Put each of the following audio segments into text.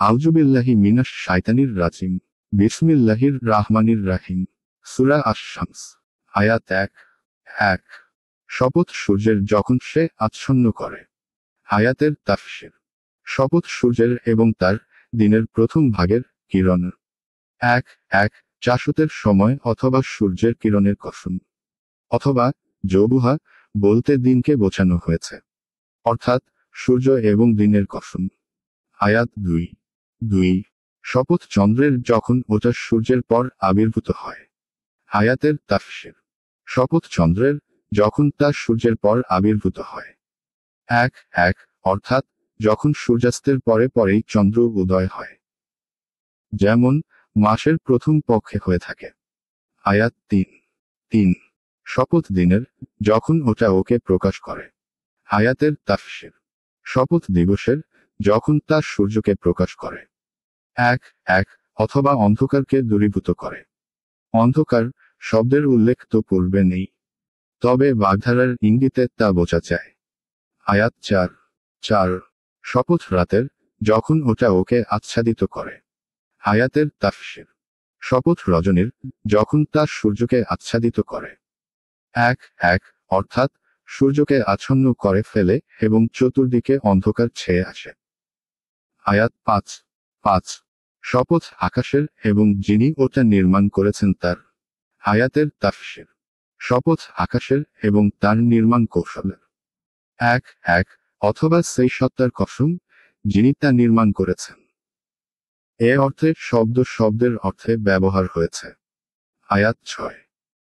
আউযুবিল্লাহি মিনাশ শাইতানির রাজিম। বিসমিল্লাহির রাহমানির রাহিম। সূরা আশ-শামস। আয়াত 1 শপথ সূর্যের যখন সে আচ্ছন্ন করে। আয়াতের তাফসীর। শপথ সূর্যের এবং তার দিনের প্রথম ভাগের কিরণ। 1 চাষতের সময় অথবা সূর্যের কিরণের কসম। অথবা জবুহা বলতে দিনকে বোঝানো হয়েছে, অর্থাৎ সূর্য এবং দিনের কসম। আয়াত 2 শপথ চন্দ্রের যখন ওটা সূর্যের পর আবির্ভূত হয়। আয়াতের তাফসীর। শপথ চন্দ্রের যখন তা সূর্যের পর আবির্ভূত হয়। 1 অর্থাৎ যখন সূর্যাস্তের পরে পরেই চন্দ্র উদয় হয়, যেমন মাসের প্রথম পক্ষে হয়ে থাকে। আয়াত 3 শপথ দিনের যখন ওটা ওকে প্রকাশ করে। আয়াতের তাফসীর। শপথ দিবসের যখন তা সূর্যকে প্রকাশ করে। 1 অথবা অন্ধকারকে দূরীভূত করে। অন্ধকার শব্দের উল্লেখ তো পূর্বে নেই, তবে বাগধারার ইঙ্গিতে তা বোঝা যায়। আয়াত 4 শপথ রাতের যখন ওটা ওকে আচ্ছাদিত করে। আয়াতের তাফসীর। শপথ রজনীর যখন তা সূর্যকে আচ্ছাদিত করে। 1 অর্থাৎ সূর্যকে আচ্ছন্ন করে ফেলে এবং চতুর্দিকে অন্ধকার ছেয়ে আসে। আয়াত 5 শপথ আকাশের এবং যিনি ওটা নির্মাণ করেছেন তার। আয়াতের তাফসীর। শপথ আকাশের এবং তার নির্মাণ কৌশলের। 1 অথবা সেই সত্তার কসম যিনি তা নির্মাণ করেছেন। এ অর্থে শব্দের অর্থে ব্যবহার হয়েছে। আয়াত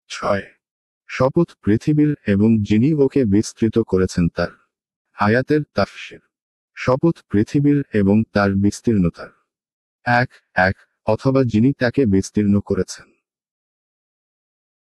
6 শপথ পৃথিবীর এবং যিনি ওকে বিস্তৃত করেছেন তার। আয়াতের তাফসীর। শপথ পৃথিবীর এবং তার বিস্তীর্ণতার। 1 অথবা যিনি তাকে বিস্তীর্ণ করেছেন।